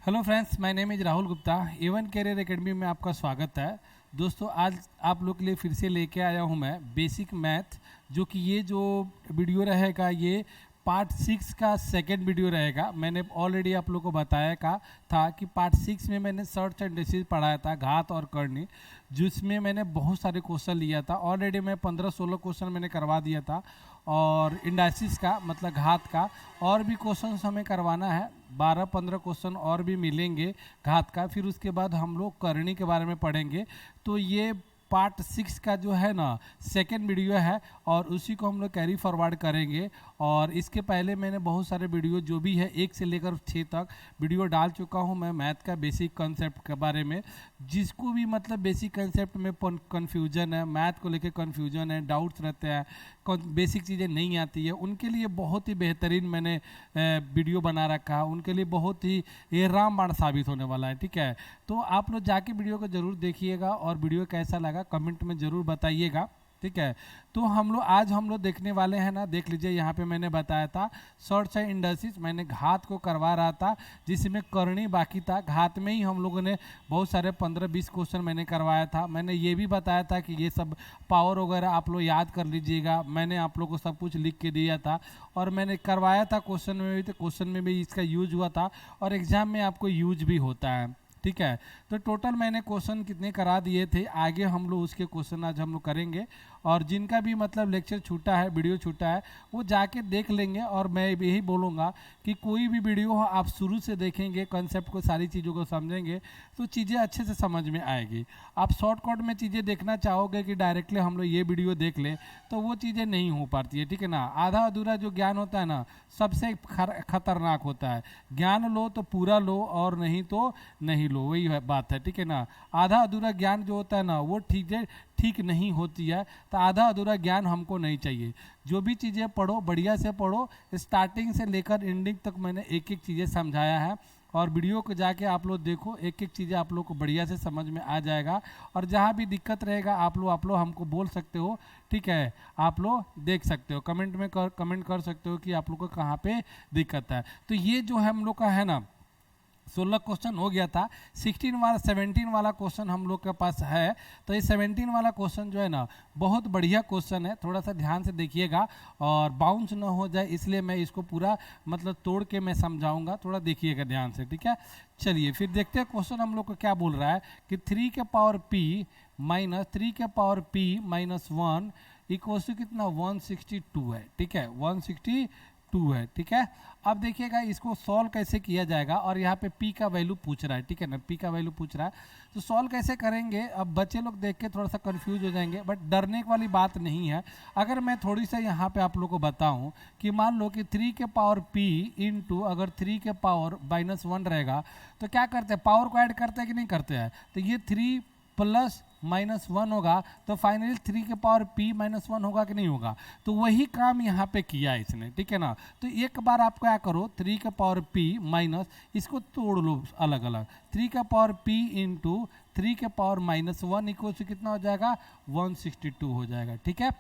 Hello friends, my name is Rahul Gupta. Avon Career Academy में आपका स्वागत है। दोस्तों, आज आप लोग के लिए फिर से लेके आया हूं मैं बेसिक मैथ, जो कि ये जो वीडियो रहेगा ये पार्ट 6 का सेकेंड वीडियो रहेगा। मैंने ऑलरेडी आप लोग को बताया था कि पार्ट 6 में मैंने सर्च एंड डिसीज पढ़ाया था, घात और करनी, जिसमें मैंने बहुत सारे क्वेश्चन लिया था। ऑलरेडी मैं 15-16 क्वेश्चन मैंने करवा दिया था, और इंडाइसिस का मतलब घात का और भी क्वेश्चन हमें करवाना है। 12-15 क्वेश्चन और भी मिलेंगे घात का। फिर उसके बाद हम लोग करनी के बारे में पढ़ेंगे। तो ये पार्ट 6 का जो है ना सेकेंड वीडियो है, और उसी को हम लोग कैरी फॉरवर्ड करेंगे। और इसके पहले मैंने बहुत सारे वीडियो जो भी है 1 से लेकर 6 तक वीडियो डाल चुका हूं मैं मैथ का बेसिक कंसेप्ट के बारे में। जिसको भी मतलब बेसिक कंसेप्ट में कन्फ्यूजन है, मैथ को लेकर कन्फ्यूजन है, डाउट्स रहते हैं, बेसिक चीज़ें नहीं आती है, उनके लिए बहुत ही बेहतरीन मैंने वीडियो बना रखा है। उनके लिए बहुत ही ये रामबाण साबित होने वाला है। ठीक है, तो आप लोग जाके वीडियो को जरूर देखिएगा, और वीडियो कैसा लगा कमेंट में ज़रूर बताइएगा। ठीक है, तो आज हम लोग देखने वाले हैं ना, देख लीजिए यहाँ पे मैंने बताया था शॉर्ट्स एंड इंडस्ट्रीज। मैंने घात को करवा रहा था, जिसमें करनी बाकी था। घात में ही हम लोगों ने बहुत सारे 15-20 क्वेश्चन मैंने करवाया था। मैंने ये भी बताया था कि ये सब पावर वगैरह आप लोग याद कर लीजिएगा। मैंने आप लोग को सब कुछ लिख के दिया था, और मैंने करवाया था क्वेश्चन में भी, तो क्वेश्चन में भी इसका यूज हुआ था, और एग्जाम में आपको यूज भी होता है। ठीक है, तो टोटल मैंने क्वेश्चन कितने करा दिए थे, आगे हम लोग उसके क्वेश्चन आज हम लोग करेंगे। और जिनका भी मतलब लेक्चर छूटा है, वीडियो छूटा है, वो जाके देख लेंगे। और मैं यही बोलूँगा कि कोई भी वीडियो हो आप शुरू से देखेंगे, कंसेप्ट को, सारी चीज़ों को समझेंगे, तो चीज़ें अच्छे से समझ में आएगी। आप शॉर्टकट में चीज़ें देखना चाहोगे कि डायरेक्टली हम लोग ये वीडियो देख ले, तो वो चीज़ें नहीं हो पाती है। ठीक है ना, आधा अधूरा जो ज्ञान होता है ना, सबसे खतरनाक होता है। ज्ञान लो तो पूरा लो, और नहीं तो नहीं लो, वही बात है। ठीक है ना, आधा अधूरा ज्ञान जो होता है ना, वो ठीक नहीं होती है। तो आधा अधूरा ज्ञान हमको नहीं चाहिए। जो भी चीज़ें पढ़ो बढ़िया से पढ़ो, स्टार्टिंग से लेकर एंडिंग तक मैंने एक एक चीज़ें समझाया है। और वीडियो को जाके आप लोग देखो, एक एक चीज़ें आप लोग को बढ़िया से समझ में आ जाएगा। और जहाँ भी दिक्कत रहेगा आप लोग हमको बोल सकते हो। ठीक है, आप लोग देख सकते हो, कमेंट कर सकते हो कि आप लोग को कहाँ पे दिक्कत है। तो ये जो है हम लोग का है ना 16 क्वेश्चन हो गया था। 17 वाला क्वेश्चन हम लोग के पास है। तो ये 17 वाला क्वेश्चन जो है ना, बहुत बढ़िया क्वेश्चन है। थोड़ा सा ध्यान से देखिएगा और बाउंस ना हो जाए, इसलिए मैं इसको पूरा मतलब तोड़ के मैं समझाऊंगा। थोड़ा देखिएगा ध्यान से। ठीक है, चलिए फिर देखते हैं क्वेश्चन हम लोग को क्या बोल रहा है कि 3 के पावर p माइनस 3 के power p minus 1 equal to कितना 162 है। ठीक है, 162 है। ठीक है, अब देखिएगा इसको सॉल्व कैसे किया जाएगा। और यहाँ पे p का वैल्यू पूछ रहा है। ठीक है ना, p का वैल्यू पूछ रहा है, तो सॉल्व कैसे करेंगे। अब बच्चे लोग देख के थोड़ा सा कंफ्यूज हो जाएंगे, बट डरने वाली बात नहीं है। अगर मैं थोड़ी सा यहाँ पे आप लोग को बताऊँ कि मान लो कि 3 के पावर p इंटू अगर 3 के पावर -1 रहेगा, तो क्या करते हैं, पावर को ऐड करते हैं कि नहीं करते हैं। तो ये 3 प्लस -1 होगा, तो फाइनली 3 के पावर p -1 होगा कि नहीं होगा। तो वही काम यहाँ पे किया इसने। ठीक है ना, तो एक बार आप क्या करो, 3 के पावर p माइनस, इसको तोड़ लो अलग अलग। 3 का पावर p इंटू 3 के पावर -1 इक्वल टू कितना हो जाएगा 162 हो जाएगा। ठीक है,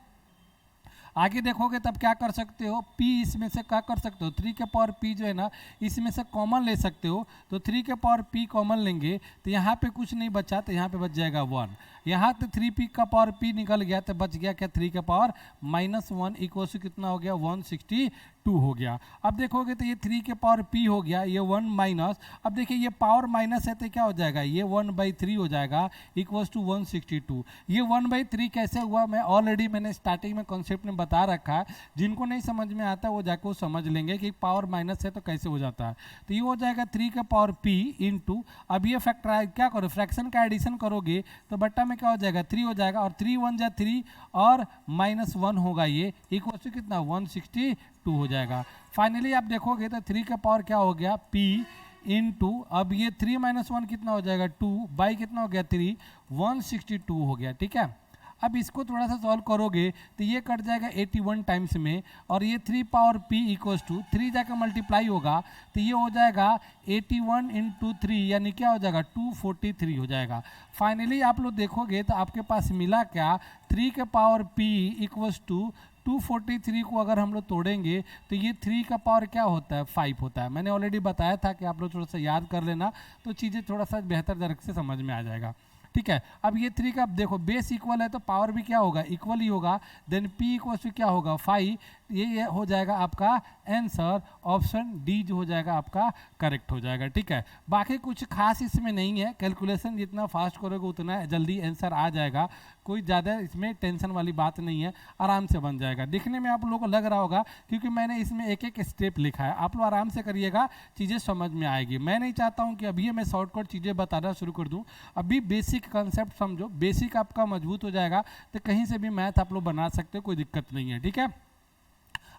आगे देखोगे तब क्या कर सकते हो, p इसमें से क्या कर सकते हो, 3 के पावर p जो है ना, इसमें से कॉमन ले सकते हो। तो 3 के पावर p कॉमन लेंगे, तो यहाँ पे कुछ नहीं बचा, तो यहाँ पे बच जाएगा 1। यहाँ तो 3p का पावर p निकल गया, तो बच गया क्या 3 के पावर -1 इक्वल टू कितना हो गया 162 हो गया। अब देखोगे तो ये 3 के पावर p हो गया, ये 1 माइनस, अब देखिए ये पावर माइनस है तो क्या हो जाएगा, ये 1/3 हो जाएगा इक्वल टू 162। ये 1/3 कैसे हुआ, मैंने स्टार्टिंग में कॉन्सेप्ट में बता रखा है। जिनको नहीं समझ में आता वो जाके वो समझ लेंगे कि पावर माइनस है तो कैसे हो जाता है। तो ये हो जाएगा 3 का पावर p इंटू, अब ये फैक्टर क्या करो, फ्रैक्शन का एडिशन करोगे तो बट्टा में क्या हो जाएगा 3 हो जाएगा, और 3 1 जा 3 और -1 होगा, ये इक्वल टू कितना 162 हो जाएगा। फाइनली आप देखोगे तो 3 का पावर क्या हो गया p इंटू, अब ये 3 -1 कितना हो जाएगा 2 बाई कितना हो गया 3, 162 हो गया। ठीक है, अब इसको थोड़ा सा सॉल्व करोगे तो ये कट जाएगा 81 टाइम्स में, और ये 3 पावर p इक्वल्स टू 3 जाकर मल्टीप्लाई होगा, तो ये हो जाएगा 81 इंटू 3, यानी क्या हो जाएगा 243 हो जाएगा। फाइनली आप लोग देखोगे तो आपके पास मिला क्या, 3 के पावर p इक्वल्स टू 243 को अगर हम लोग तोड़ेंगे तो ये 3 का पावर क्या होता है, 5 होता है। मैंने ऑलरेडी बताया था कि आप लोग थोड़ा सा याद कर लेना तो चीज़ें थोड़ा सा बेहतर तरीके से समझ में आ जाएगा। ठीक है, अब ये 3 का देखो बेस इक्वल है तो पावर भी क्या होगा, इक्वल ही होगा। देन P इक्वल टू क्या होगा, 5। ये हो जाएगा आपका आंसर, ऑप्शन डी जो हो जाएगा आपका करेक्ट हो जाएगा। ठीक है, बाकी कुछ खास इसमें नहीं है, कैलकुलेशन जितना फास्ट करोगे उतना जल्दी आंसर आ जाएगा, कोई ज़्यादा इसमें टेंशन वाली बात नहीं है, आराम से बन जाएगा। दिखने में आप लोगों को लग रहा होगा क्योंकि मैंने इसमें एक एक स्टेप लिखा है, आप लोग आराम से करिएगा, चीज़ें समझ में आएगी। मैं नहीं चाहता हूँ कि अभी मैं शॉर्टकट चीज़ें बताना शुरू कर दूँ, अभी बेसिक कंसेप्ट समझो, बेसिक आपका मजबूत हो जाएगा तो कहीं से भी मैथ आप लोग बना सकते हो, कोई दिक्कत नहीं है। ठीक है,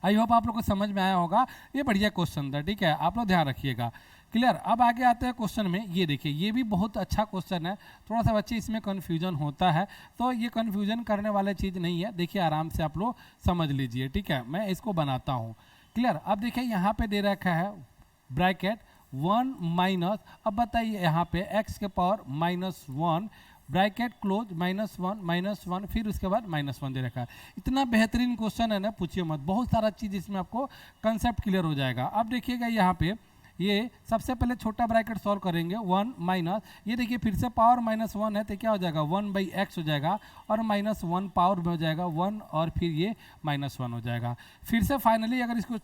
आई होप आप लोग को समझ में आया होगा, ये बढ़िया क्वेश्चन था। ठीक है, आप लोग ध्यान रखिएगा। क्लियर, अब आगे आते हैं क्वेश्चन में। ये देखिए, ये भी बहुत अच्छा क्वेश्चन है, थोड़ा सा बच्चे इसमें कन्फ्यूजन होता है, तो ये कन्फ्यूजन करने वाली चीज़ नहीं है। देखिए आराम से आप लोग समझ लीजिए। ठीक है, मैं इसको बनाता हूँ। क्लियर, अब देखिए यहाँ पे दे रखा है ब्रैकेट 1 माइनस, अब बताइए यहाँ पे x के पावर -1 ब्रैकेट क्लोज -1 फिर उसके बाद -1 दे रखा है। इतना बेहतरीन क्वेश्चन है ना, पूछिए मत, बहुत सारा चीज़ इसमें आपको कंसेप्ट क्लियर हो जाएगा। अब देखिएगा यहाँ पे ये सबसे पहले छोटा ब्रैकेट सॉल्व करेंगे, 1 माइनस, ये देखिए फिर से पावर -1 है तो क्या हो जाएगा 1/x हो जाएगा, और -1 पावर में हो जाएगा 1 और फिर ये -1 हो जाएगा। फिर से फाइनली अगर इसको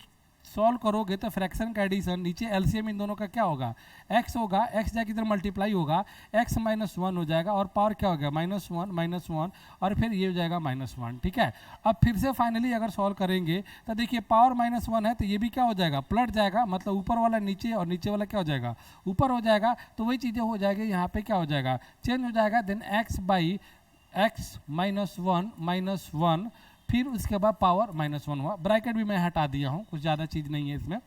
सॉल्व करोगे तो फ्रैक्शन का एडिशन, नीचे एलसीएम इन दोनों का क्या होगा, x होगा, x जाके इधर मल्टीप्लाई होगा, x -1 हो जाएगा, और पावर क्या हो गया -1 और फिर ये हो जाएगा -1। ठीक है, अब फिर से फाइनली अगर सॉल्व करेंगे तो देखिए पावर -1 है तो ये भी क्या हो जाएगा, पलट जाएगा, मतलब ऊपर वाला नीचे और नीचे वाला क्या हो जाएगा, ऊपर हो जाएगा। तो वही चीज़ें हो जाएगी, यहाँ पे क्या हो जाएगा, चेंज हो जाएगा। देन x/x -1 फिर उसके बाद पावर -1 हुआ, ब्रैकेट भी मैं हटा दिया हूँ, कुछ ज़्यादा चीज़ नहीं है इसमें।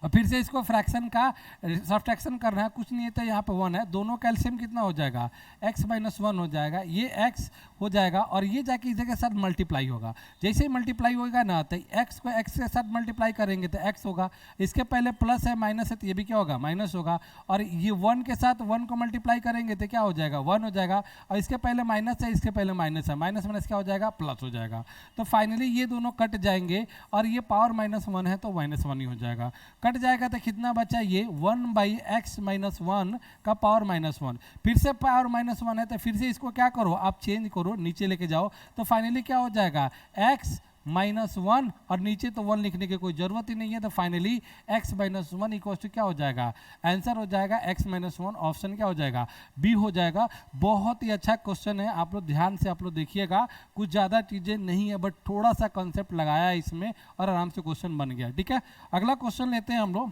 और फिर से इसको फ्रैक्शन का सब्ट्रैक्शन करना है, कुछ नहीं है तो यहाँ पे 1 है, दोनों का एलसीएम कितना हो जाएगा, x -1 हो जाएगा, ये x हो जाएगा और ये जाके इस जगह साथ मल्टीप्लाई होगा। जैसे ही मल्टीप्लाई होगा ना तो x को x के साथ मल्टीप्लाई करेंगे तो x होगा, इसके पहले प्लस है माइनस है तो ये भी क्या होगा, माइनस होगा, और ये 1 के साथ 1 को मल्टीप्लाई करेंगे तो क्या हो जाएगा, 1 हो जाएगा, और इसके पहले माइनस है, इसके पहले माइनस है, माइनस माइनस क्या हो जाएगा, प्लस हो जाएगा। तो फाइनली ये दोनों कट जाएंगे और ये पावर -1 है तो -1 ही हो जाएगा। कट जाएगा तो कितना बचा, ये 1/x -1 का पावर -1, फिर से पावर -1 है तो फिर से इसको क्या करो, आप चेंज करो, नीचे लेके जाओ, तो फाइनली क्या हो जाएगा, x -1, और नीचे तो 1 लिखने की कोई जरूरत ही नहीं है, तो फाइनली x -1 इक्वल टू क्या हो जाएगा, आंसर हो जाएगा x -1, ऑप्शन क्या हो जाएगा, बी हो जाएगा। बहुत ही अच्छा क्वेश्चन है, आप लोग ध्यान से आप लोग देखिएगा, कुछ ज़्यादा चीज़ें नहीं है, बट थोड़ा सा कॉन्सेप्ट लगाया है इसमें और आराम से क्वेश्चन बन गया। ठीक है, अगला क्वेश्चन लेते हैं हम लोग।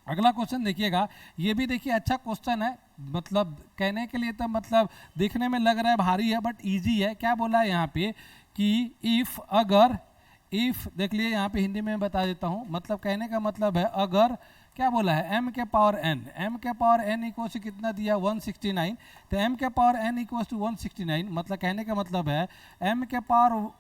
अगला क्वेश्चन देखिएगा, ये भी देखिए अच्छा क्वेश्चन है, मतलब कहने के लिए तो मतलब देखने में लग रहा है भारी है बट इजी है। क्या बोला है यहाँ पे कि इफ, अगर, इफ देख लिए यहाँ पे हिंदी में बता देता हूँ, मतलब कहने का मतलब है अगर, क्या बोला है, m के पावर n इक्वल टू कितना दिया, 169, तो m के पावर n इक्वल टू 169, मतलब कहने का मतलब है m के पावर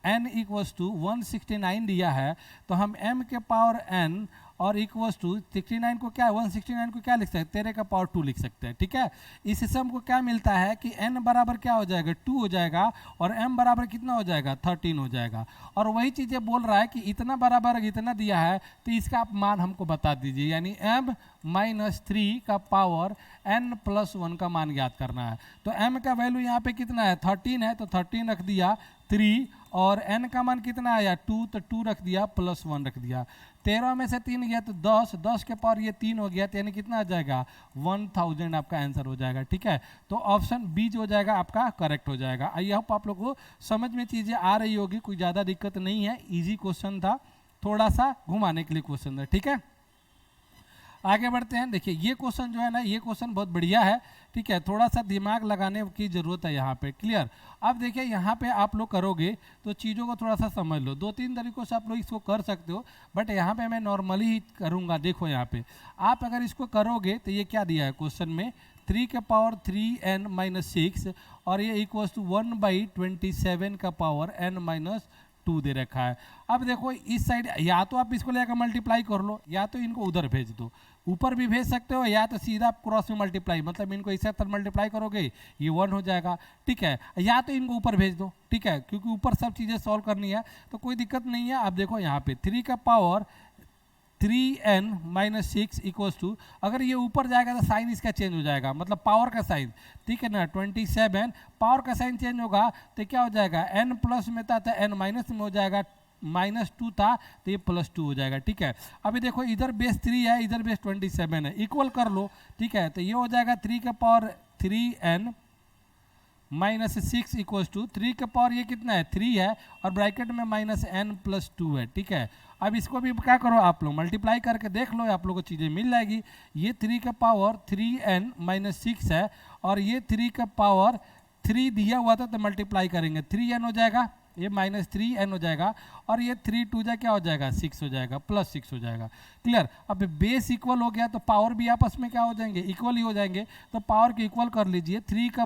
n इक्वल टू 169 दिया है, तो हम m के पावर n और इक्वल्स टू 69 को क्या, 169 को क्या लिख सकते हैं, तेरे का पावर 2 लिख सकते हैं। ठीक है, इस हिस्से को क्या मिलता है कि n बराबर क्या हो जाएगा, 2 हो जाएगा, और m बराबर कितना हो जाएगा, 13 हो जाएगा। और वही चीज़ें बोल रहा है कि इतना बराबर इतना दिया है तो इसका आप मान हमको बता दीजिए, यानी m -3 का पावर n + 1 का मान ज्ञात करना है। तो m का वैल्यू यहाँ पे कितना है, 13 है, तो 13 रख दिया, 3, और n का मान कितना आया, 2, तो 2 रख दिया, +1 रख दिया, 13 में से 3 गया तो 10, 10 के पावर ये 3 हो गया, तो यानी कितना आ जाएगा, 1000 आपका आंसर हो जाएगा। ठीक है, तो ऑप्शन बी जो हो जाएगा आपका करेक्ट हो जाएगा। आई होप आप लोग को समझ में चीज़ें आ रही होगी, कोई ज़्यादा दिक्कत नहीं है, इजी क्वेश्चन था, थोड़ा सा घुमाने के लिए क्वेश्चन था। ठीक है, आगे बढ़ते हैं। देखिए ये क्वेश्चन जो है ना, ये क्वेश्चन बहुत बढ़िया है। ठीक है, थोड़ा सा दिमाग लगाने की ज़रूरत है यहाँ पे। क्लियर, अब देखिए यहाँ पे आप लोग करोगे तो चीज़ों को थोड़ा सा समझ लो, 2-3 तरीक़ों से आप लोग इसको कर सकते हो, बट यहाँ पे मैं नॉर्मली ही करूँगा। देखो यहाँ पे आप अगर इसको करोगे तो ये क्या दिया है क्वेश्चन में, 3 के पावर 3n - 6, और ये इक्वल्स टू 1/27 का पावर n - 2 दे रखा है। अब देखो इस साइड या तो आप इसको लेकर मल्टीप्लाई कर लो या तो इनको उधर भेज दो, ऊपर भी भेज सकते हो या तो सीधा आप क्रॉस में मल्टीप्लाई, मतलब इनको इस तरह मल्टीप्लाई करोगे ये 1 हो जाएगा, ठीक है, या तो इनको ऊपर भेज दो, ठीक है, क्योंकि ऊपर सब चीज़ें सॉल्व करनी है तो कोई दिक्कत नहीं है। अब देखो यहाँ पे 3 का power 3n minus 6 equals to, अगर ये ऊपर जाएगा तो साइन इसका चेंज हो जाएगा, मतलब पावर का साइन, ठीक है ना, 27 पावर का साइन चेंज होगा तो क्या हो जाएगा, n प्लस में था तो n माइनस में हो जाएगा, -2 था तो ये +2 हो जाएगा, ठीक है। अभी देखो इधर बेस 3 है, इधर बेस 27 है, इक्वल कर लो, ठीक है, तो ये हो जाएगा 3 का power 3n minus 6 equals to 3 का पावर ये कितना है 3 है और ब्रैकेट में -n+2 है, ठीक है। अब इसको भी क्या करो आप लोग मल्टीप्लाई करके देख लो, आप लोगों को चीज़ें मिल जाएगी। ये 3 का पावर 3n माइनस 6 है और ये 3 का पावर 3 दिया हुआ था तो मल्टीप्लाई करेंगे 3n हो जाएगा, ये -3n हो जाएगा और ये 3 2 जा क्या हो जाएगा 6 हो जाएगा, +6 हो जाएगा, क्लियर। अब बेस इक्वल हो गया तो पावर भी आपस में क्या हो जाएंगे, इक्वल ही हो जाएंगे, तो पावर के इक्वल कर लीजिए, 3 का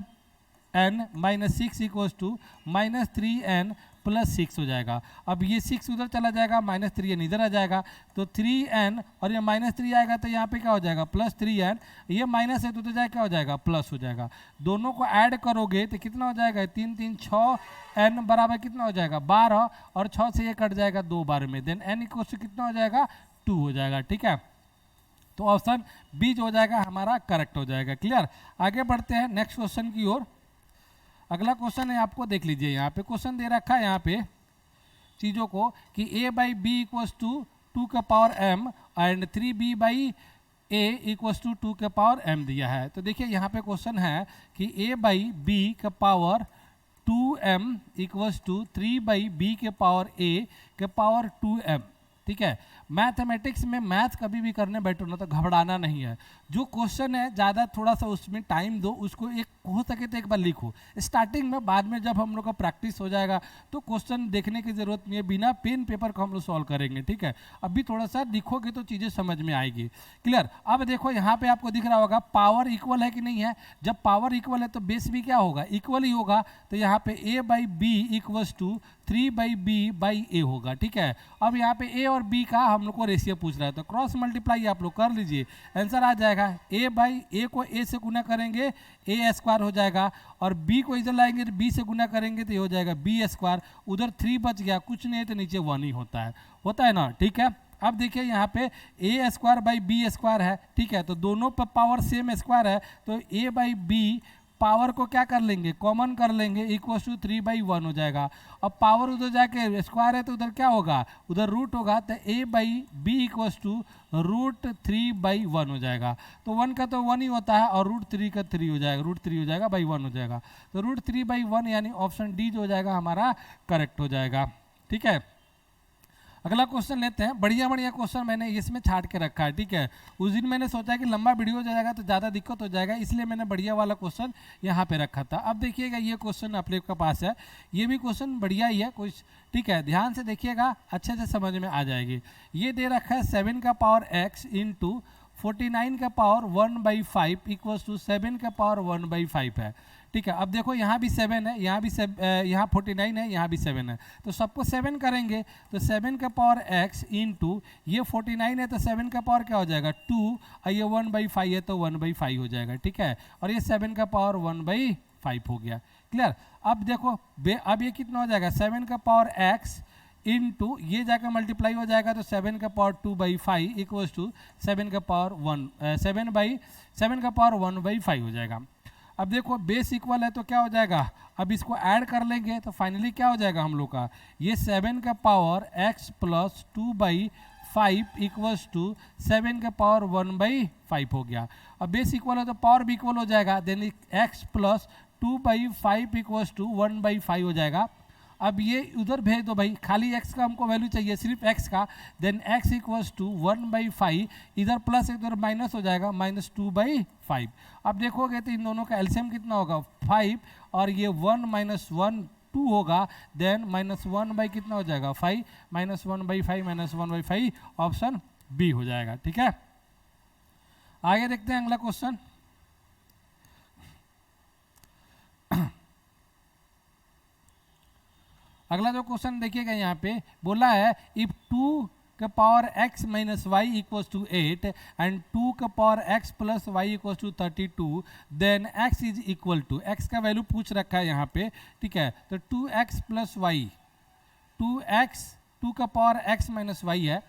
n minus 6 equals to -3n + 6 हो जाएगा। अब ये 6 उधर चला जाएगा, -3n इधर आ जाएगा, तो 3n और ये -3 आएगा तो यहाँ पे क्या हो जाएगा +3n, ये माइनस है तो उधर जाए क्या हो जाएगा प्लस हो जाएगा। दोनों को ऐड करोगे तो कितना हो जाएगा 3 3 6 n बराबर कितना हो जाएगा 12 और 6 से ये कट जाएगा 2 बार में, देन n इक्वल्स टू कितना हो जाएगा 2 हो जाएगा, ठीक है। तो ऑप्शन बी जो हो जाएगा हमारा करेक्ट हो जाएगा, क्लियर। आगे बढ़ते हैं नेक्स्ट क्वेश्चन की ओर। अगला क्वेश्चन है, आपको देख लीजिए, यहाँ पे क्वेश्चन दे रखा है यहाँ पे चीज़ों को कि a/b इक्वल्स टू 2 का power m and 3b by a equals to 2 का पावर m दिया है। तो देखिए यहाँ पे क्वेश्चन है कि a/b का power 2m equals to 3/b के पावर a के पावर 2m, ठीक है। मैथमेटिक्स में मैथ कभी भी करने बैठो ना तो घबराना नहीं है, जो क्वेश्चन है ज़्यादा थोड़ा सा उसमें टाइम दो, उसको एक हो सके तो एक बार लिखो स्टार्टिंग में, बाद में जब हम लोग का प्रैक्टिस हो जाएगा तो क्वेश्चन देखने की ज़रूरत नहीं है, बिना पेन पेपर को हम लोग सॉल्व करेंगे, ठीक है। अभी थोड़ा सा लिखोगे तो चीज़ें समझ में आएगी, क्लियर। अब देखो यहाँ पे आपको दिख रहा होगा पावर इक्वल है कि नहीं है, जब पावर इक्वल है तो बेस भी क्या होगा इक्वल ही होगा, तो यहाँ पे a/b इक्वल्स टू 3/b/a होगा, ठीक है। अब यहाँ पे a और b का हम लोग को रेशियो पूछ रहा है तो क्रॉस मल्टीप्लाई आप लोग कर लीजिए, आंसर आ जाएगा a को a से गुना करेंगे a² हो जाएगा और b को इधर लाएंगे तो b से गुना करेंगे तो ये हो जाएगा b², उधर 3 बच गया, कुछ नहीं है तो नीचे 1 ही होता है ना, ठीक है। अब देखिए यहाँ पे a²/b² है, ठीक है, तो दोनों पर पावर सेम स्क्वायर है तो a/b पावर को क्या कर लेंगे कॉमन कर लेंगे, इक्वल्स टू 3/1 हो जाएगा। अब पावर उधर जाके स्क्वायर है तो उधर क्या होगा उधर रूट होगा, तो a/b इक्वल्स टू √3/1 हो जाएगा। तो 1 का तो 1 ही होता है और √3 का 3 हो जाएगा, √3 हो जाएगा बाई 1 हो जाएगा, तो √3/1 यानी ऑप्शन डी जो हो जाएगा हमारा करेक्ट हो जाएगा, ठीक है। अगला क्वेश्चन लेते हैं, बढ़िया बढ़िया क्वेश्चन मैंने इसमें छाट के रखा है, ठीक है। उस दिन मैंने सोचा कि लंबा वीडियो हो जाएगा तो ज़्यादा दिक्कत हो जाएगा, इसलिए मैंने बढ़िया वाला क्वेश्चन यहाँ पे रखा था। अब देखिएगा ये क्वेश्चन आप लोग के पास है, ये भी क्वेश्चन बढ़िया ही है कुछ, ठीक है, ध्यान से देखिएगा अच्छे से समझ में आ जाएगी। ये दे रखा है 7 का पावर x इंटू 49 का पावर 1/5 इक्वल्स टू 7 का पावर 1/5 है, ठीक है। अब देखो यहाँ भी 7 है, यहाँ भी यहाँ 49 है, यहाँ भी 7 है, तो सबको 7 करेंगे तो 7 का पावर x इंटू ये 49 है तो 7 का पावर क्या हो जाएगा 2 और ये 1/5 है तो 1/5 हो जाएगा, ठीक है, और ये 7 का पावर 1/5 हो गया, क्लियर। अब देखो अब ये कितना हो जाएगा 7 का पावर x इंटू ये जाकर मल्टीप्लाई हो जाएगा तो 7 का पावर 2/5 इक्वल्स टू 7 का पावर 7 का पावर 1/5 हो जाएगा। अब देखो बेस इक्वल है तो क्या हो जाएगा, अब इसको ऐड कर लेंगे तो फाइनली क्या हो जाएगा हम लोग का, ये 7 का power x plus 2/5 equals to 7 का पावर 1/5 हो गया। अब बेस इक्वल है तो पावर भी इक्वल हो जाएगा, then x plus 2/5 equals to 1/5 हो जाएगा। अब ये उधर भेज दो भाई, खाली x का हमको वैल्यू चाहिए सिर्फ x का, देन x इक्वल्स टू 1/5, इधर प्लस इधर माइनस हो जाएगा -2/5। अब देखोगे तो इन दोनों का एलसीएम कितना होगा 5 और ये 1 - 1 2 होगा, देन -1 कितना हो जाएगा 5, -1/5 -1/5 ऑप्शन बी हो जाएगा, ठीक है। आगे देखते हैं अगला क्वेश्चन। अगला जो क्वेश्चन देखिएगा यहाँ पे बोला है इफ 2 का power x minus Y equals to 8 and 2 का power x plus Y equals to 32 then x is equal to, x का वैल्यू पूछ रखा है यहाँ पे, ठीक है। तो 2x प्लस वाई, 2 का पावर x माइनस वाई है,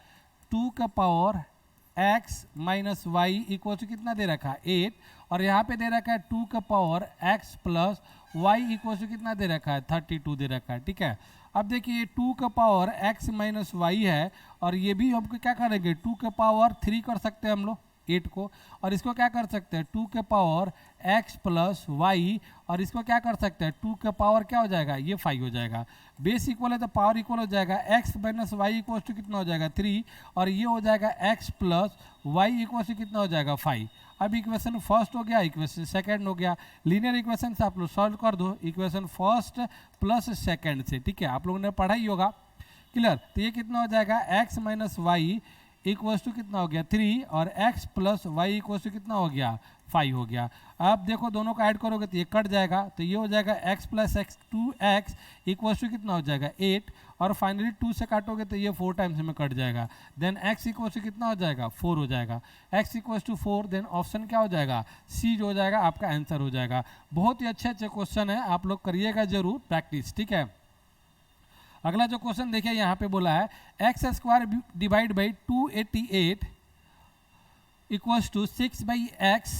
2 का power x minus Y equal to कितना दे रखा है 8, और यहाँ पे दे रखा है 2 का power x plus Y equal to कितना दे रखा है 32 दे रखा है, ठीक है। अब देखिए 2 का पावर x माइनस वाई है, और ये भी हमको क्या करेंगे 2 का पावर 3 कर सकते हैं हम लोग 8 को, और इसको क्या कर सकते हैं 2 के पावर x प्लस वाई, और इसको क्या कर सकते हैं 2 का पावर क्या हो जाएगा ये 5 हो जाएगा। बेस इक्वल है तो पावर इक्वल हो जाएगा, x minus Y equal to कितना हो जाएगा 3, और ये हो जाएगा x plus Y equal to कितना हो जाएगा 5। अब इक्वेशन फर्स्ट हो गया, इक्वेशन सेकंड हो गया। लीनियर इक्वेशन से आप लोग सॉल्व कर दो इक्वेशन फर्स्ट प्लस सेकंड से, ठीक है, आप लोगों ने पढ़ा ही होगा, क्लियर। तो ये कितना हो जाएगा x minus Y equals to कितना हो गया 3, और x plus Y equals to कितना हो गया 5 हो गया। अब देखो दोनों को ऐड करोगे तो ये कट जाएगा, तो ये हो जाएगा x plus x 2x equals to कितना हो जाएगा 8, और फाइनली 2 से काटोगे तो ये 4 टाइम्स में कट जाएगा, देन x इक्वल्स टू कितना हो जाएगा 4 हो जाएगा, x equals to 4, then option क्या हो जाएगा सी जो हो जाएगा आपका आंसर हो जाएगा। बहुत ही अच्छे क्वेश्चन है, आप लोग करिएगा जरूर प्रैक्टिस, ठीक है। अगला जो क्वेश्चन देखिए यहाँ पे बोला है x square divide by 288 equals to 6 by x,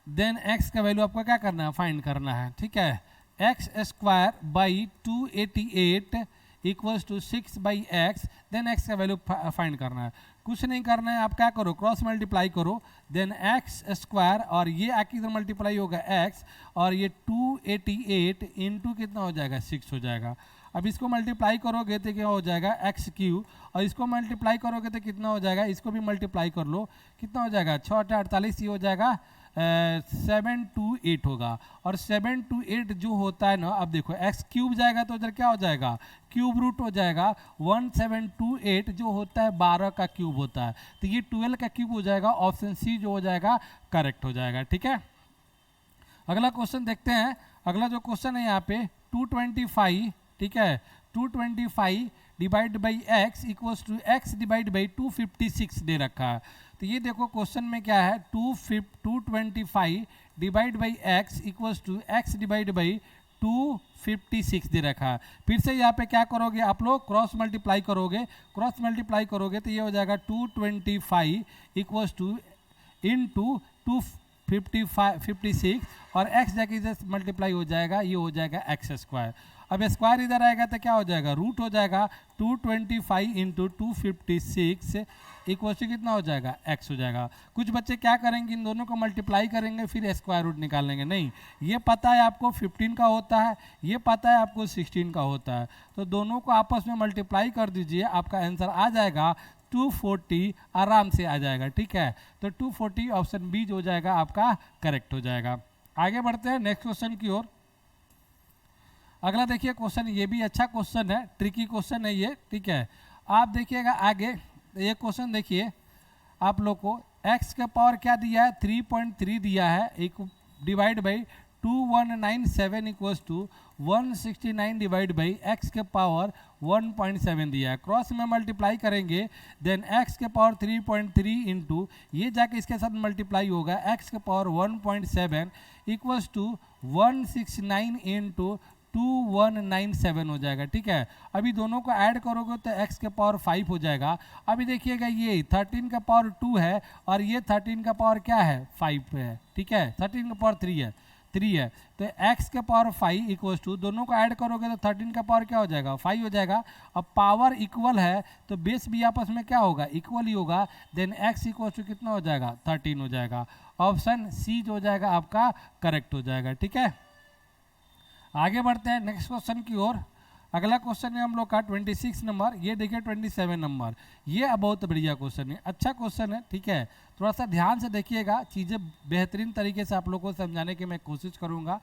then x का वैल्यू आपको क्या करना है फाइंड करना है, ठीक है। X square by 288 equals to 6 by x, then x का वैल्यू फाइंड करना है। कुछ नहीं करना है, आप क्या करो क्रॉस मल्टीप्लाई करो, देन एक्स स्क्वायर, और ये आके इधर मल्टीप्लाई होगा एक्स, और ये 288 इंटू कितना हो जाएगा 6 हो जाएगा। अब इसको मल्टीप्लाई करोगे तो क्या हो जाएगा एक्स क्यू, और इसको मल्टीप्लाई करोगे तो कितना हो जाएगा, इसको भी मल्टीप्लाई कर लो, कितना हो जाएगा 6 8 48, ये हो जाएगा 728 होगा, और 728 जो होता है ना, अब देखो एक्स क्यूब जाएगा तो उधर क्या हो जाएगा क्यूब रूट हो जाएगा, 1728 जो होता है 12 का क्यूब होता है, तो ये 12 का क्यूब हो जाएगा, ऑप्शन सी जो हो जाएगा करेक्ट हो जाएगा, ठीक है। अगला क्वेश्चन देखते हैं। अगला जो क्वेश्चन है यहाँ पे 225, ठीक है, 225 divide by x equals to x divide by 256 दे रखा है। तो ये देखो क्वेश्चन में क्या है 225 divide by x equals to x divide by 256 दे रखा है। फिर से यहाँ पे क्या करोगे आप लोग क्रॉस मल्टीप्लाई करोगे, क्रॉस मल्टीप्लाई करोगे तो ये हो जाएगा 225 इक्वल्स टू इंटू 256, और x जाके इधर मल्टीप्लाई हो जाएगा, ये हो जाएगा एक्स स्क्वायर। अब स्क्वायर इधर आएगा तो क्या हो जाएगा रूट हो जाएगा, 225 इंटू 256 इक्वल टू कितना हो जाएगा x हो जाएगा। कुछ बच्चे क्या करेंगे इन दोनों को मल्टीप्लाई करेंगे फिर स्क्वायर रूट निकालेंगे, नहीं, ये पता है आपको 15 का होता है, ये पता है आपको 16 का होता है, तो दोनों को आपस में मल्टीप्लाई कर दीजिए, आपका आंसर आ जाएगा 240, आराम से आ जाएगा, ठीक है। तो 240 ऑप्शन बी जो हो जाएगा आपका करेक्ट हो जाएगा। आगे बढ़ते हैं नेक्स्ट क्वेश्चन की ओर। अगला देखिए क्वेश्चन, ये भी अच्छा क्वेश्चन है, ट्रिकी क्वेश्चन है ये, ठीक है। आप देखिएगा आगे ये क्वेश्चन देखिए, आप लोग को x का पावर क्या दिया है 3.3 दिया है, एक divide by 2197 equals to 169 divide by x के पावर 1.7 दिया है। क्रॉस में मल्टीप्लाई करेंगे, देन x के पावर 3.3 इंटू ये जाके इसके साथ मल्टीप्लाई होगा x के पावर 1.7 इक्वल्स टू 169 इंटू 2197 हो जाएगा, ठीक है। अभी दोनों को ऐड करोगे तो x के पावर 5 हो जाएगा। अभी देखिएगा ये 13 का पावर 2 है, और ये 13 का पावर क्या है 5 है, ठीक है, 13 का पावर 3 है, तो x के पावर 5 इक्वल्स टू, दोनों को ऐड करोगे तो 13 का पावर क्या हो जाएगा 5 हो जाएगा। अब पावर इक्वल है तो बेस भी आपस में क्या होगा इक्वल ही होगा, देन x इक्वल्स टू कितना हो जाएगा 13 हो जाएगा। ऑप्शन सी जो हो जाएगा आपका करेक्ट हो जाएगा, ठीक है। आगे बढ़ते हैं नेक्स्ट क्वेश्चन की ओर। अगला क्वेश्चन है हम लोग का 26 नंबर, ये देखिए 27 नंबर, ये बहुत बढ़िया क्वेश्चन है, अच्छा क्वेश्चन है, ठीक है। थोड़ा सा ध्यान से देखिएगा, चीज़ें बेहतरीन तरीके से आप लोगों को समझाने की मैं कोशिश करूंगा,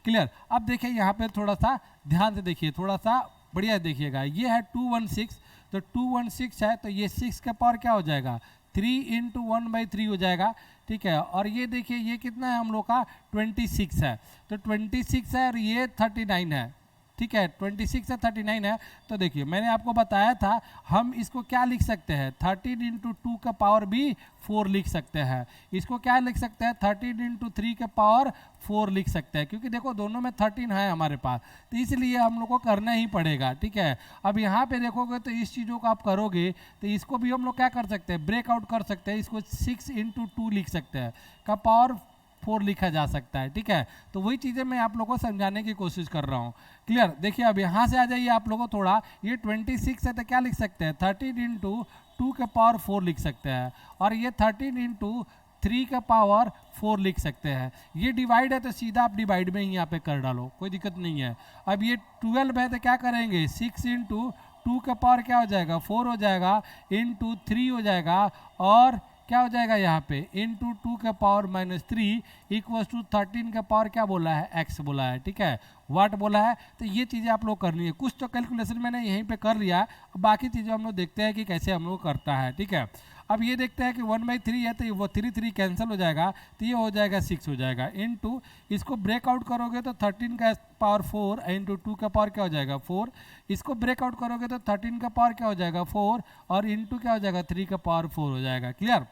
क्लियर। अब देखिए यहाँ पे थोड़ा सा ध्यान से देखिए, थोड़ा सा बढ़िया देखिएगा, ये है 216, तो 216 है तो ये 6 का पावर क्या हो जाएगा 3 इंटू 1/3 हो जाएगा, ठीक है। और ये देखिए ये कितना है हम लोग का 26 है, तो 26 है और ये 39 है, ठीक है, 26 से 39 है। तो देखिए मैंने आपको बताया था हम इसको क्या लिख सकते हैं, 13 इंटू 2 का पावर भी 4 लिख सकते हैं। इसको क्या लिख सकते हैं, 13 इंटू 3 के पावर 4 लिख सकते हैं, क्योंकि देखो दोनों में 13 है हमारे पास, तो इसलिए हम लोग को करना ही पड़ेगा। ठीक है, अब यहाँ पे देखोगे तो इस चीज़ों को आप करोगे तो इसको भी हम लोग क्या कर सकते हैं, ब्रेकआउट कर सकते हैं। इसको 6 इंटू 2 लिख सकते हैं, का पावर 4 लिखा जा सकता है। ठीक है, तो वही चीज़ें मैं आप लोगों को समझाने की कोशिश कर रहा हूँ। क्लियर, देखिए अब यहाँ से आ जाइए आप लोगों को थोड़ा, ये 26 है तो क्या लिख सकते हैं, 13 इंटू 2 के पावर 4 लिख सकते हैं, और ये 13 इंटू 3 का पावर 4 लिख सकते हैं। ये डिवाइड है तो सीधा आप डिवाइड में ही यहाँ पे कर डालो, कोई दिक्कत नहीं है। अब ये 12 है तो क्या करेंगे, 6 इंटू 2 का पावर क्या हो जाएगा, 4 हो जाएगा, इंटू 3 हो जाएगा, और क्या हो जाएगा यहाँ पे इंटू 2 का पावर -3 इक्वल्स टू 13 का पावर क्या बोला है, एक्स बोला है। ठीक है, वाट बोला है। तो ये चीज़ें आप लोग करनी है, कुछ तो कैलकुलेशन मैंने यहीं पे कर लिया है, बाकी चीज़ें हम लोग देखते हैं कि कैसे हम लोग करता है। ठीक है, अब ये देखते हैं कि 1/3 है तो वो 3 कैंसिल हो जाएगा, तो ये हो जाएगा 6 हो जाएगा, इंटू इसको ब्रेकआउट करोगे तो 13 का पावर 4 इंटू 2 का पावर क्या हो जाएगा 4, इसको ब्रेकआउट करोगे तो 13 का पावर क्या हो जाएगा 4, और इंटू क्या हो जाएगा 3 का पावर 4 हो जाएगा। क्लियर,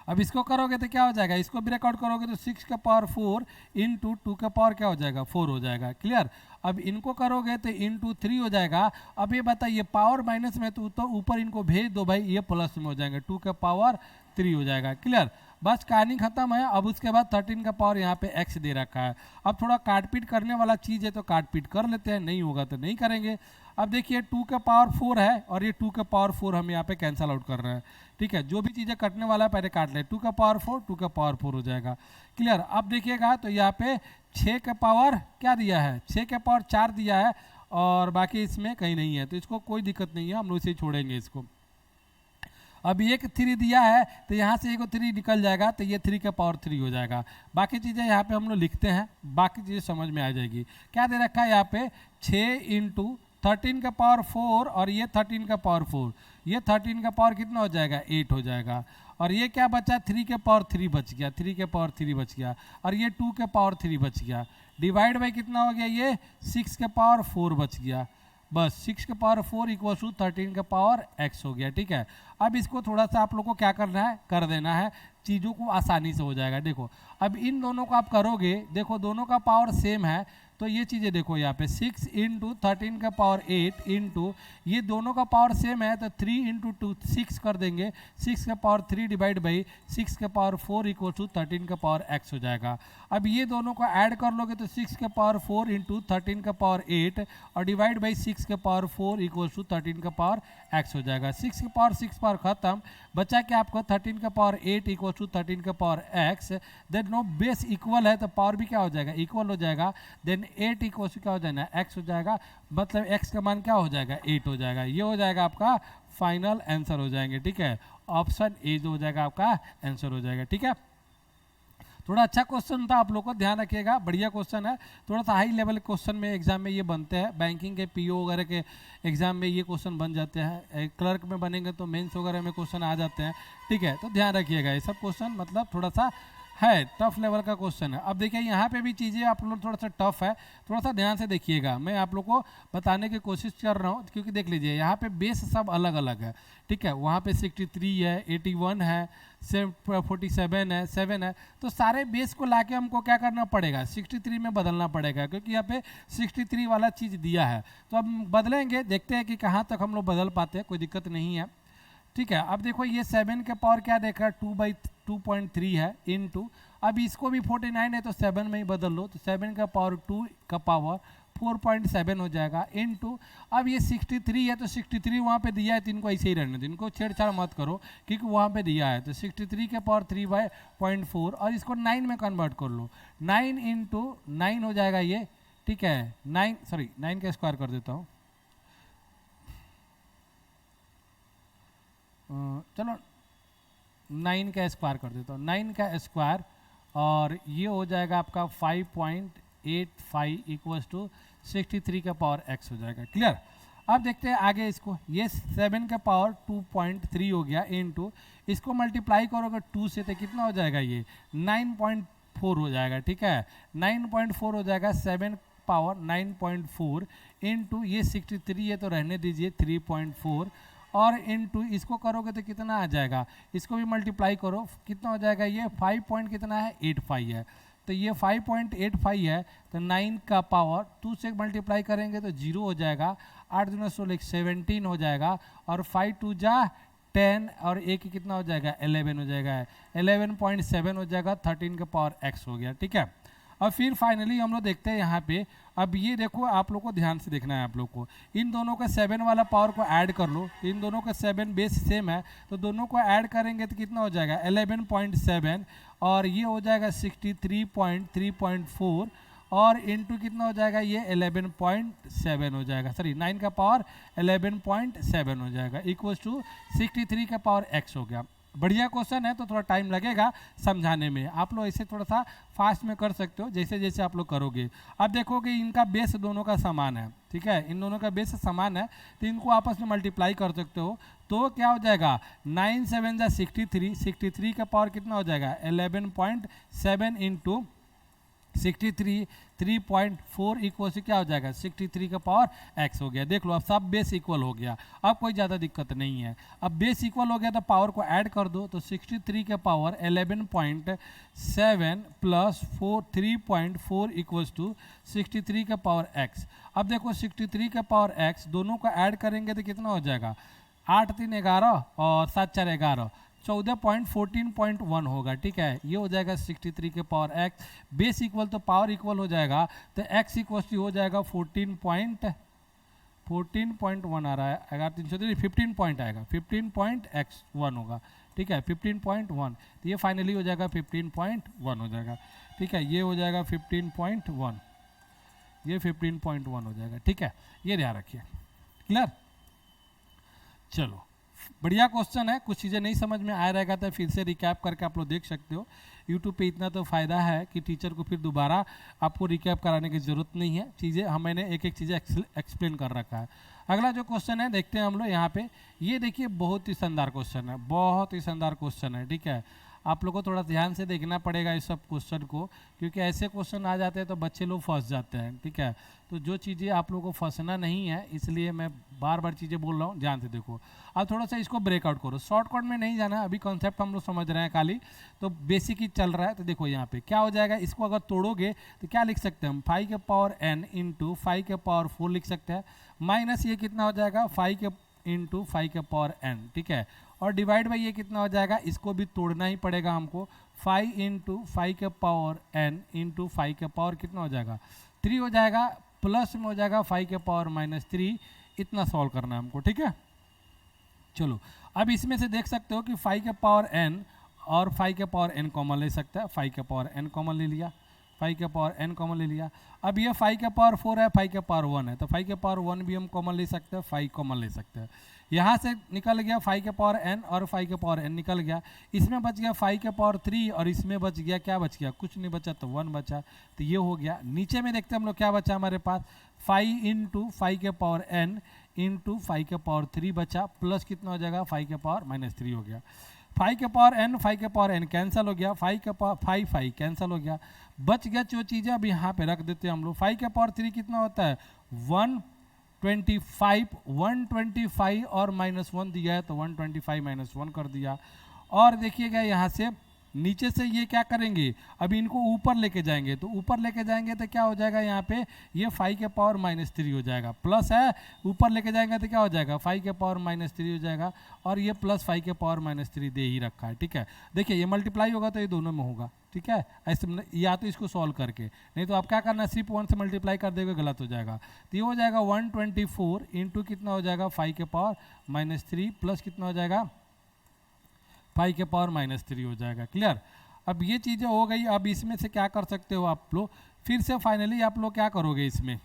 अब इसको करोगे तो क्या हो जाएगा, इसको ब्रेकआउट करोगे तो 6 का पावर 4 इंटू 2 का पावर क्या हो जाएगा 4 हो जाएगा। क्लियर, अब इनको करोगे तो इंटू 3 हो जाएगा। अब ये बताइए पावर माइनस में तो ऊपर इनको भेज दो भाई, ये प्लस में हो जाएंगे, 2 का पावर 3 हो जाएगा। क्लियर, बस कहानी खत्म है। अब उसके बाद 13 का पावर यहाँ पे एक्स दे रखा है। अब थोड़ा काटपीट करने वाला चीज़ है तो काटपीट कर लेते हैं, नहीं होगा तो नहीं करेंगे। अब देखिए 2 का पावर 4 है और ये 2 का पावर 4 हम यहाँ पे कैंसल आउट कर रहे हैं। ठीक है, जो भी चीज़ें कटने वाला है पहले काट ले, 2 का पावर 4 2 का पावर 4 हो जाएगा। क्लियर, अब देखिएगा तो यहाँ पे 6 का पावर क्या दिया है, 6 का पावर 4 दिया है, और बाकी इसमें कहीं नहीं है, तो इसको कोई दिक्कत नहीं है, हम लोग इसे छोड़ेंगे इसको। अब एक 3 दिया है तो यहाँ से एक 3 निकल जाएगा, तो ये 3 का पावर 3 हो जाएगा। बाकी चीज़ें यहाँ पे हम लोग लिखते हैं, बाकी चीज़ें समझ में आ जाएगी। क्या दे रखा है यहाँ पे, 6 इंटू 13 का पावर 4 और ये 13 का पावर 4, ये 13 का पावर कितना हो जाएगा 8 हो जाएगा, और ये क्या बचा 3 के पावर 3 बच गया, 3 के पावर 3 बच गया, और ये 2 के पावर 3 बच गया। डिवाइड बाई कितना हो गया, ये 6 के पावर 4 बच गया। बस 6 के पावर 4 इक्वल टू 13 का पावर x हो गया। ठीक है, अब इसको थोड़ा सा आप लोग को क्या करना है, कर देना है, चीज़ों को आसानी से हो जाएगा। देखो अब इन दोनों को आप करोगे, देखो दोनों का पावर सेम है, तो ये चीज़ें देखो यहाँ पे 6 इंटू 13 का पावर 8 इंटू ये दोनों का पावर सेम है तो 3 इंटू 2 6 कर देंगे, 6 का पावर 3 डिवाइड बाई 6 का पावर 4 इक्वल टू 13 का पावर x हो जाएगा। अब ये दोनों को ऐड कर लोगे तो 6 का पावर 4 इंटू 13 का पावर 8 और डिवाइड बाई 6 का पावर 4 इक्वल टू 13 का पावर x हो जाएगा। 6 का पावर 6 पावर खत्म, बचा क्या आपको 13 का पावर 8 इक्वल टू 13 का power x। Then no base equal है तो पावर भी क्या हो जाएगा, इक्वल हो जाएगा। देन 8 इक्वल टू क्या हो जाएगा, x हो जाएगा, मतलब x का मान क्या हो जाएगा 8 हो जाएगा। ये हो जाएगा आपका फाइनल आंसर हो जाएंगे। ठीक है, ऑप्शन ए जो हो जाएगा आपका आंसर हो जाएगा। ठीक है, थोड़ा अच्छा क्वेश्चन था, आप लोग को ध्यान रखिएगा, बढ़िया क्वेश्चन है। थोड़ा सा हाई लेवल क्वेश्चन में एग्जाम में ये बनते हैं, बैंकिंग के पीओ वगैरह के एग्जाम में ये क्वेश्चन बन जाते हैं, क्लर्क में बनेंगे तो मेंस वगैरह में क्वेश्चन आ जाते हैं। ठीक है, तो ध्यान रखिएगा, ये सब क्वेश्चन मतलब थोड़ा सा है टफ लेवल का क्वेश्चन है। अब देखिए यहाँ पे भी चीज़ें आप लोग थोड़ा सा टफ है, थोड़ा सा ध्यान से देखिएगा, मैं आप लोग को बताने की कोशिश कर रहा हूँ, क्योंकि देख लीजिए यहाँ पे बेस सब अलग अलग है। ठीक है, वहाँ पे 63 है, 81 है, 47 है, 7 है, तो सारे बेस को लाके हमको क्या करना पड़ेगा 63 में बदलना पड़ेगा, क्योंकि यहाँ पे 63 वाला चीज़ दिया है। तो अब बदलेंगे, देखते हैं कि कहाँ तक हम लोग बदल पाते हैं, कोई दिक्कत नहीं है। ठीक है, अब देखो ये 7 के पावर क्या देख रहा है 2/2.3 है इंटू, अब इसको भी 49 है तो 7 में ही बदल लो, तो 7 का पावर 2 का पावर 4.7 हो जाएगा इंटू, अब ये 63 है तो 63 वहाँ पे दिया है तो इनको ऐसे ही रहने दो, इनको छेड़छाड़ मत करो क्योंकि वहाँ पे दिया है। तो 63 के पावर 3/0.4 और इसको 9 में कन्वर्ट कर लो, 9 इंटू 9 हो जाएगा ये। ठीक है, 9 का स्क्वायर कर देता हूँ, चलो 9 का स्क्वायर कर देता हूँ, 9 का स्क्वायर और ये हो जाएगा आपका 5.85 इक्वल्स टू 63 का पावर x हो जाएगा। क्लियर, अब देखते हैं आगे इसको, ये 7 का पावर 2.3 हो गया इंटू इसको मल्टीप्लाई करोगे 2 से तो कितना हो जाएगा ये 9.4 हो जाएगा। ठीक है, 9.4 हो जाएगा, 7 पावर 9.4 इंटू ये 63 है तो रहने दीजिए 3.4 और इंटू इसको करोगे तो कितना आ जाएगा, इसको भी मल्टीप्लाई करो, कितना हो जाएगा ये 5 पॉइंट कितना है 85 है, तो ये 5.85 है, तो 9 का पावर 2 से मल्टीप्लाई करेंगे तो 0 हो जाएगा, 8 दूना 16 17 हो जाएगा, और 5 2 जा 10 और एक कितना हो जाएगा 11 हो जाएगा, 11.7 हो जाएगा, 13 का पावर x हो गया। ठीक है, और फिर फाइनली हम लोग देखते हैं यहाँ पे, अब ये देखो आप लोग को ध्यान से देखना है, आप लोग को इन दोनों का 7 वाला पावर को ऐड कर लो, इन दोनों का 7 बेस सेम है तो दोनों को ऐड करेंगे तो कितना हो जाएगा 11.7 और ये हो जाएगा 63.3.4 और इंटू कितना हो जाएगा ये 11.7 हो जाएगा, सॉरी 9 का पावर 11.7 हो जाएगा, इक्वल्स टू 63 का पावर x हो गया। बढ़िया क्वेश्चन है तो थोड़ा टाइम लगेगा समझाने में, आप लोग ऐसे थोड़ा सा फास्ट में कर सकते हो जैसे जैसे आप लोग करोगे। अब देखोगे इनका बेस दोनों का समान है, ठीक है, इन दोनों का बेस समान है तो इनको आपस में मल्टीप्लाई कर सकते हो, तो क्या हो जाएगा 9 7 जा 63, 63 का पावर कितना हो जाएगा 11.7 इंटू 63 3.4 इक्वल से क्या हो जाएगा 63 का पावर x हो गया। देख लो अब सब बेस इक्वल हो गया, अब कोई ज़्यादा दिक्कत नहीं है, अब बेस इक्वल हो गया तो पावर को ऐड कर दो, तो 63 का पावर 11.7 प्लस 3.4 इक्वल्स टू 63 का पावर x। अब देखो 63 का पावर x दोनों को ऐड करेंगे तो कितना हो जाएगा 8 3 11 और 7 4 11, 14.14.1 होगा। ठीक है, ये हो जाएगा 63 के पावर x, बेस इक्वल तो पावर इक्वल हो जाएगा, तो x इक्वल हो जाएगा 14.1 आ रहा है, अगर 15 पॉइंट आएगा 15.x1 होगा। ठीक है 15.1, तो ये फाइनली हो जाएगा 15.1 हो जाएगा। ठीक है, ये हो जाएगा 15.1, ये 15.1 हो जाएगा। ठीक है, ये ध्यान रखिए, क्लियर। चलो बढ़िया क्वेश्चन है, कुछ चीज़ें नहीं समझ में आ रहेगा तो फिर से रिकैप करके आप लोग देख सकते हो। यूट्यूब पे इतना तो फ़ायदा है कि टीचर को फिर दोबारा आपको रिकैप कराने की ज़रूरत नहीं है, चीज़ें मैंने एक एक चीज़ें एक्सप्लेन कर रखा है। अगला जो क्वेश्चन है देखते हैं हम लोग यहाँ पे, ये देखिए बहुत ही शानदार क्वेश्चन है, बहुत ही शानदार क्वेश्चन है। ठीक है, आप लोग को थोड़ा ध्यान से देखना पड़ेगा इस सब क्वेश्चन को, क्योंकि ऐसे क्वेश्चन आ जाते हैं तो बच्चे लोग फंस जाते हैं। ठीक है, तो जो चीज़ें आप लोगों को फंसना नहीं है इसलिए मैं बार बार चीज़ें बोल रहा हूँ, ध्यान से देखो। अब थोड़ा सा इसको ब्रेकआउट करो, शॉर्टकट में नहीं जाना, अभी कॉन्सेप्ट हम लोग समझ रहे हैं खाली, तो बेसिक ही चल रहा है। तो देखो यहाँ पे क्या हो जाएगा, इसको अगर तोड़ोगे तो क्या लिख सकते हैं हम 5 के पावर n इंटू 5 के पावर 4 लिख सकते हैं, माइनस ये कितना हो जाएगा 5 के इंटू 5 के पावर n। ठीक है, और डिवाइड बाई ये कितना हो जाएगा, इसको भी तोड़ना ही पड़ेगा हमको, 5 इंटू 5 के पावर n इंटू 5 के पावर कितना हो जाएगा 3 हो जाएगा, प्लस में हो जाएगा 5 के पावर -3, इतना सॉल्व करना है हमको। ठीक है, चलो अब इसमें से देख सकते हो कि 5 के पावर n और 5 के पावर n कॉमन ले सकता है, 5 के पावर n कॉमन ले लिया, 5 के पावर n कॉमन ले लिया। अब ये 5 के पावर 4 है, 5 के पावर 1 है, तो 5 के पावर 1 भी हम कॉमन ले सकते हैं, 5 कॉमन ले सकते हैं। यहाँ से निकल गया 5 के पावर n और 5 के पावर n निकल गया, इसमें बच गया 5 के पावर 3 और इसमें बच गया, क्या बच गया, कुछ नहीं बचा, तो 1 बचा, तो ये हो गया। नीचे में देखते हैं हम लोग क्या बचा हमारे पास, 5 इंटू 5 के पावर n इंटू 5 के पावर 3 बचा, प्लस कितना हो जाएगा 5 के पावर -3 हो गया। 5 के पावर n 5 के पावर n कैंसिल हो गया, 5 के पावर 5 कैंसिल हो गया, बच गया जो चीज़ें अब यहाँ पे रख देते हैं हम लोग। 5 के पावर 3 कितना होता है 125 और -1 दिया है तो 125 -1 कर दिया। और देखिएगा यहाँ से नीचे से ये क्या करेंगे, अभी इनको ऊपर लेके जाएंगे, तो ऊपर लेके जाएंगे तो क्या हो जाएगा यहाँ पे, ये 5 के पावर -3 हो जाएगा, प्लस है ऊपर लेके जाएंगे तो क्या हो जाएगा 5 के पावर -3 हो जाएगा, और ये प्लस 5 के पावर -3 दे ही रखा है। ठीक है, देखिए ये मल्टीप्लाई होगा तो ये दोनों में होगा। ठीक है, ऐसे या तो इसको सॉल्व करके, नहीं तो आप क्या करना, सिर्फ 1 से मल्टीप्लाई कर देगा, गलत हो जाएगा। तो ये हो जाएगा 124 इंटू कितना हो जाएगा 5 के पावर -3 प्लस कितना हो जाएगा 5 के पावर -3 हो जाएगा। क्लियर, अब ये चीज़ें हो गई। अब इसमें से क्या कर सकते हो आप लोग, फिर से फाइनली आप लोग क्या करोगे इसमें,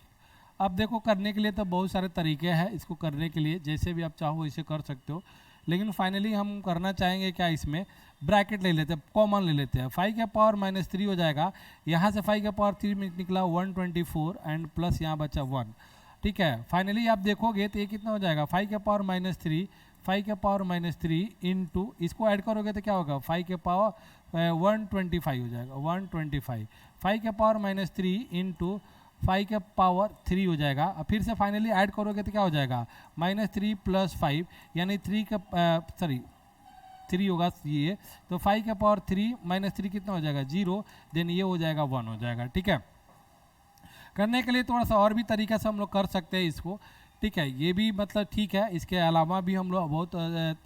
अब देखो करने के लिए तो बहुत सारे तरीके हैं, इसको करने के लिए जैसे भी आप चाहो इसे कर सकते हो, लेकिन फाइनली हम करना चाहेंगे क्या, इसमें ब्रैकेट ले लेते हैं, कॉमन ले लेते हैं। 5 के पावर -3 हो जाएगा, यहाँ से 5 के पावर 3 में निकला 124 एंड प्लस यहाँ बचा 1। ठीक है, फाइनली आप देखोगे तो ये कितना हो जाएगा 5 के पावर -3, 5 के पावर -3 इंटू इसको ऐड करोगे तो क्या होगा 5 के पावर 125 हो जाएगा, 125, 5 के पावर -3 इंटू 5 का पावर 3 हो जाएगा। अब फिर से फाइनली ऐड करोगे तो क्या हो जाएगा, -3 + 5 यानी 3 का 3 होगा ये, तो 5 का पावर 3 -3 कितना हो जाएगा 0, देन ये हो जाएगा 1 हो जाएगा। ठीक है, करने के लिए थोड़ा सा और भी तरीका से हम लोग कर सकते हैं इसको। ठीक है, ये भी मतलब ठीक है, इसके अलावा भी हम लोग बहुत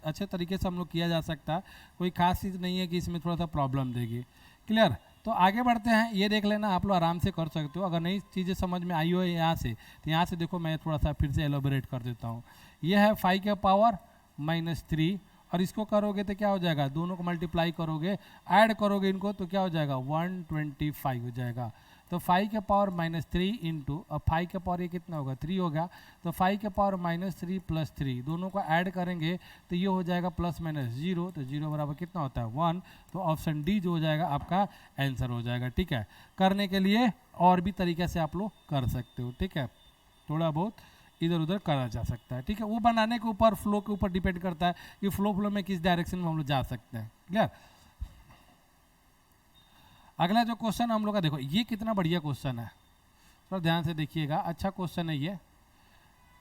अच्छे तरीके से हम लोग किया जा सकता है, कोई खास चीज़ नहीं है कि इसमें थोड़ा सा प्रॉब्लम देगी। क्लियर, तो आगे बढ़ते हैं, ये देख लेना आप लोग आराम से कर सकते हो। अगर नई चीज़ें समझ में आई हो यहाँ से, तो यहाँ से देखो मैं थोड़ा सा फिर से एलोबरेट कर देता हूँ। ये है 5 का पावर -3 और इसको करोगे तो क्या हो जाएगा, दोनों को मल्टीप्लाई करोगे, ऐड करोगे इनको तो क्या हो जाएगा 125 हो जाएगा। तो 5 के पावर -3 इंटू, अब 5 के पावर ये कितना होगा 3 हो गया, तो 5 के पावर -3 + 3 दोनों को ऐड करेंगे तो ये हो जाएगा ±0, तो 0 बराबर कितना होता है 1, तो ऑप्शन डी जो हो जाएगा आपका आंसर हो जाएगा। ठीक है, करने के लिए और भी तरीके से आप लोग कर सकते हो। ठीक है, थोड़ा बहुत इधर उधर करा जा सकता है। ठीक है, वो बनाने के ऊपर, फ्लो के ऊपर डिपेंड करता है कि फ्लो में किस डायरेक्शन में हम लोग जा सकते हैं। क्लियर, अगला जो क्वेश्चन हम लोग का देखो, ये कितना बढ़िया क्वेश्चन है, थोड़ा ध्यान से देखिएगा, अच्छा क्वेश्चन है ये।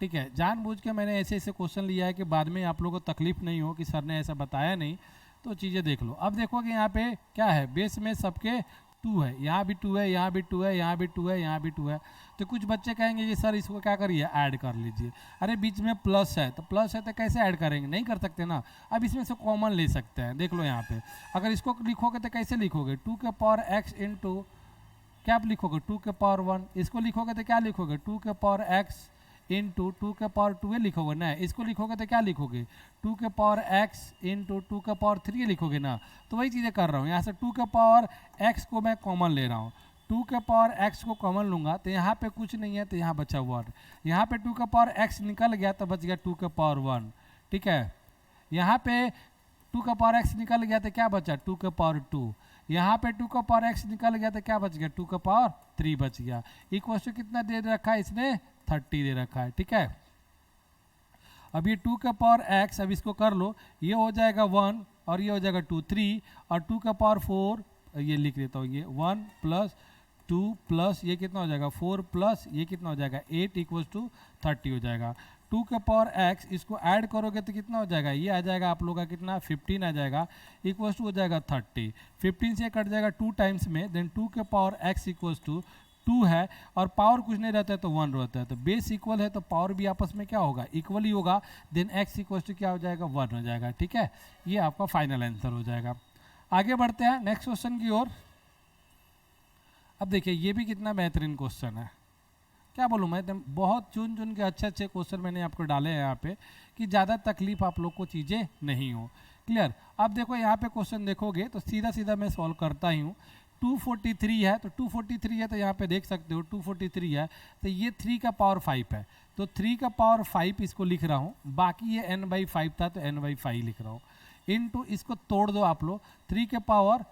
ठीक है, जानबूझ के मैंने ऐसे ऐसे क्वेश्चन लिया है कि बाद में आप लोगों को तकलीफ नहीं हो कि सर ने ऐसा बताया नहीं, तो चीज़ें देख लो। अब देखो कि यहाँ पे क्या है, बेस में सबके 2 है, यहाँ भी 2 है, यहाँ भी 2 है, यहाँ भी 2 है, यहाँ भी 2 है, तो कुछ बच्चे कहेंगे कि सर इसको क्या करिए ऐड कर लीजिए। अरे बीच में प्लस है, तो प्लस है तो कैसे ऐड करेंगे, नहीं कर सकते ना। अब इसमें से कॉमन ले सकते हैं, देख लो यहाँ पे, अगर इसको लिखोगे तो कैसे लिखोगे, 2 के पावर x इंटू क्या आप लिखोगे 2 के पावर 1, इसको लिखोगे तो क्या लिखोगे 2 के पावर x इंटू 2 के पावर 2 लिखोगे ना, इसको लिखोगे तो क्या लिखोगे 2 के पावर x इंटू 2 के पावर 3 लिखोगे ना। तो वही चीज़ें कर रहा हूँ, यहाँ से 2 के पावर x को मैं कॉमन ले रहा हूँ, 2 के पावर x को कॉमन लूँगा तो यहाँ पे कुछ नहीं है, तो यहाँ बचा हुआ, यहाँ पे 2 के पावर x निकल गया तो बच गया 2 के पावर 1। ठीक है, यहाँ पे 2 का पावर x निकल गया तो क्या बचा 2 के पावर 2, यहाँ पे 2 का पावर x निकल गया तो क्या बच गया 2 का पावर 3 बच गया। इक्वल टू कितना दे रखा है इसने 30 दे रखा है। ठीक है, अब ये 2 का पावर x, अब इसको कर लो, ये हो जाएगा 1 और ये हो जाएगा 2 3 और 2 का पावर 4, ये लिख देता हूँ, ये 1 + 2 प्लस ये कितना हो जाएगा 4 प्लस ये कितना हो जाएगा 8 = 30 हो जाएगा। 2 के पावर x, इसको ऐड करोगे तो कितना हो जाएगा, ये आ जाएगा आप लोग का कितना 15 आ जाएगा, इक्वल्स टू हो जाएगा 30। 15 से कट जाएगा 2 टाइम्स में, देन 2 के पावर x = 2 है और पावर कुछ नहीं रहता है तो 1 रहता है, तो बेस इक्वल है तो पावर भी आपस में क्या होगा इक्वल ही होगा, देन x = क्या हो जाएगा 1 हो जाएगा। ठीक है, ये आपका फाइनल आंसर हो जाएगा। आगे बढ़ते हैं नेक्स्ट क्वेश्चन की ओर। अब देखिए ये भी कितना बेहतरीन क्वेश्चन है, क्या बोलूँ मैं, बहुत चुन चुन के अच्छे अच्छे क्वेश्चन मैंने आपको डाले हैं यहाँ पे कि ज़्यादा तकलीफ आप लोग को चीज़ें नहीं हो। क्लियर, अब देखो यहाँ पे क्वेश्चन देखोगे तो सीधा सीधा मैं सॉल्व करता ही हूँ। 243 है, तो 243 है तो यहाँ पे देख सकते हो 243 है, तो ये 3 का पावर 5 है, तो 3 का पावर 5 इसको लिख रहा हूँ, बाकी ये n/5 था तो n/5 लिख रहा हूँ, इनटू इसको तोड़ दो आप लोग, 3 के पावर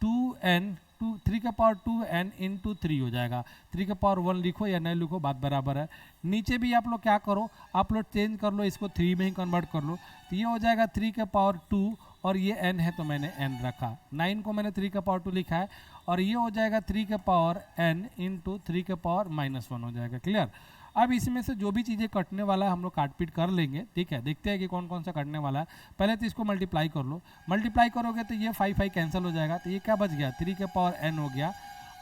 2n 3 का पावर 2n इंटू 3 हो जाएगा। 3 का पावर 1 लिखो या नहीं लिखो बात बराबर है। नीचे भी आप लोग क्या करो, आप लोग चेंज कर लो, इसको 3 में ही कन्वर्ट कर लो, तो ये हो जाएगा 3 का पावर 2 और ये n है तो मैंने n रखा, 9 को मैंने 3 का पावर 2 लिखा है और ये हो जाएगा 3 का पावर n इंटू 3 का पावर -1 हो जाएगा। क्लियर, अब इसमें से जो भी चीज़ें कटने वाला है हम लोग काट पीट कर लेंगे। ठीक है, देखते हैं कि कौन कौन सा कटने वाला है। पहले तो इसको मल्टीप्लाई कर लो, मल्टीप्लाई करोगे तो ये 5 कैंसिल हो जाएगा, तो ये क्या बच गया 3 के पावर n हो गया,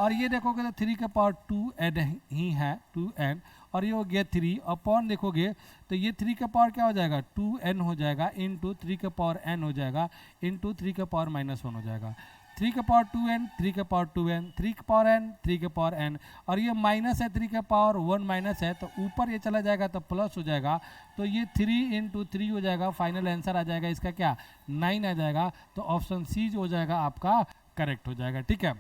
और ये देखोगे तो 3 के पावर 2n ही है 2n, और ये हो गया 3 अपॉन देखोगे तो ये 3 का पावर क्या हो जाएगा 2n हो जाएगा इंटू 3 का पावर n हो जाएगा इंटू 3 का पावर -1 हो जाएगा। 3 का पावर 2n 3 का पावर 2n 3 का पावर n 3 का पावर n, और ये माइनस है 3 का पावर 1 माइनस है तो ऊपर ये चला जाएगा तो प्लस हो जाएगा, तो ये 3 इंटू 3 हो जाएगा, फाइनल आंसर आ जाएगा इसका क्या 9 आ जाएगा, तो ऑप्शन सी जो हो जाएगा आपका करेक्ट हो जाएगा। ठीक है,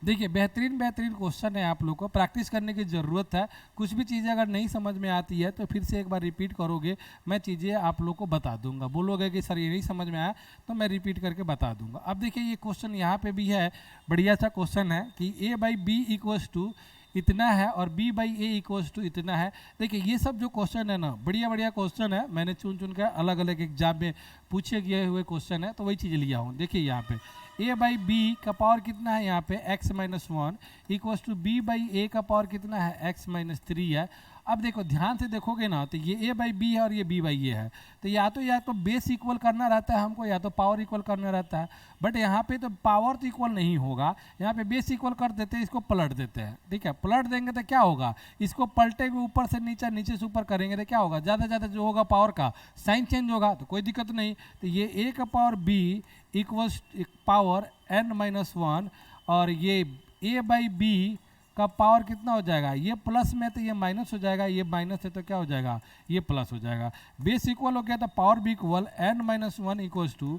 देखिए बेहतरीन बेहतरीन क्वेश्चन है, आप लोग को प्रैक्टिस करने की ज़रूरत है। कुछ भी चीज़ें अगर नहीं समझ में आती है तो फिर से एक बार रिपीट करोगे, मैं चीज़ें आप लोग को बता दूंगा, बोलोगे कि सर ये नहीं समझ में आया तो मैं रिपीट करके बता दूंगा। अब देखिए ये क्वेश्चन यहाँ पे भी है, बढ़िया सा क्वेश्चन है कि a/b = इतना है और b/a = इतना है। देखिए ये सब जो क्वेश्चन है ना बढ़िया बढ़िया क्वेश्चन है, मैंने चुन चुन कर अलग अलग एग्जाम में पूछे गए हुए क्वेश्चन है तो वही चीज़ लिया हूँ। देखिए यहाँ पे a बाई बी का पावर कितना है यहाँ पे x minus one equals to b by a का पावर कितना है x माइनस थ्री है। अब देखो ध्यान से देखोगे ना तो ये a बाई बी है और ये b बाई ए है, तो या तो बेस इक्वल करना रहता है हमको या तो पावर इक्वल करना रहता है, बट यहाँ पे तो पावर तो इक्वल नहीं होगा, यहाँ पे बेस इक्वल कर देते हैं, इसको पलट देते हैं। ठीक है, पलट देंगे तो क्या होगा, इसको पलटेंगे ऊपर से नीचे, नीचे से ऊपर करेंगे तो क्या होगा, ज़्यादा ज़्यादा जो होगा पावर का साइन चेंज होगा, तो कोई दिक्कत नहीं। तो ये a का power b equals power n minus one और ये a बाई बी का पावर कितना हो जाएगा, ये प्लस में तो ये माइनस हो जाएगा, ये माइनस है तो क्या हो जाएगा, ये प्लस हो जाएगा। बेस इक्वल हो गया तो पावर भी equal n minus one equals to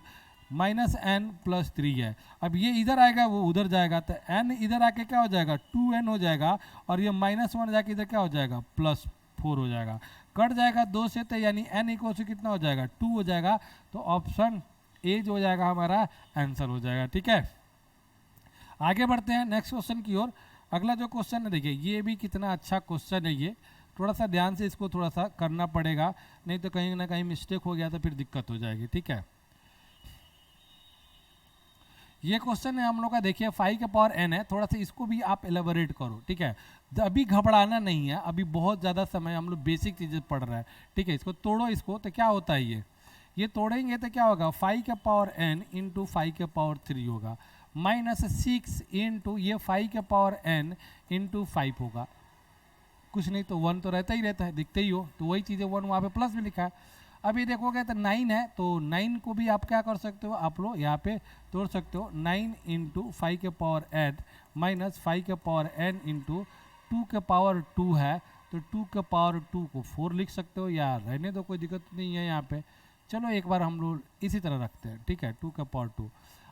minus n plus three है। अब ये इधर आएगा वो उधर जाएगा, तो n इधर आके क्या हो जाएगा 2n हो जाएगा और ये माइनस वन जाके इधर क्या हो जाएगा प्लस फोर हो जाएगा, कट जाएगा दो से, तो यानी n इक्वल से कितना हो जाएगा 2 हो जाएगा। तो ऑप्शन ए जो हो जाएगा हमारा आंसर हो जाएगा। ठीक है, आगे बढ़ते हैं नेक्स्ट क्वेश्चन की ओर। अगला जो क्वेश्चन है देखिए, ये भी कितना अच्छा क्वेश्चन है, ये थोड़ा सा ध्यान से इसको थोड़ा सा करना पड़ेगा, नहीं तो कहीं ना कहीं मिस्टेक हो गया तो फिर दिक्कत हो जाएगी। ठीक है, ये क्वेश्चन है हम लोग का, देखिए 5 के पावर n है, थोड़ा सा इसको भी आप एलेबोरेट करो। ठीक है, अभी घबराना नहीं है, अभी बहुत ज़्यादा समय हम लोग बेसिक चीज़ें पढ़ रहे हैं। ठीक है, इसको तोड़ो, इसको तो क्या होता है ये तोड़ेंगे तो क्या होगा 5 के पावर n इंटू 5 के पावर 3 होगा, माइनस 6 इंटू ये 5 के पावर n इंटू 5 होगा, कुछ नहीं तो 1 तो रहता ही रहता है, दिखते ही हो, तो वही चीज़ें 1 वहाँ पे प्लस में लिखा है। अब ये देखोगे तो 9 है, तो 9 को भी आप क्या कर सकते हो, आप लोग यहाँ पे तोड़ सकते हो, 9 इंटू 5 के पावर 8 माइनस 5 के पावर n इंटू 2 के पावर 2 है, तो 2 के पावर 2 को 4 लिख सकते हो, या रहने दो कोई दिक्कत नहीं है यहाँ पे। चलो एक बार हम लोग इसी तरह रखते हैं। ठीक है, 2 का पावर 2।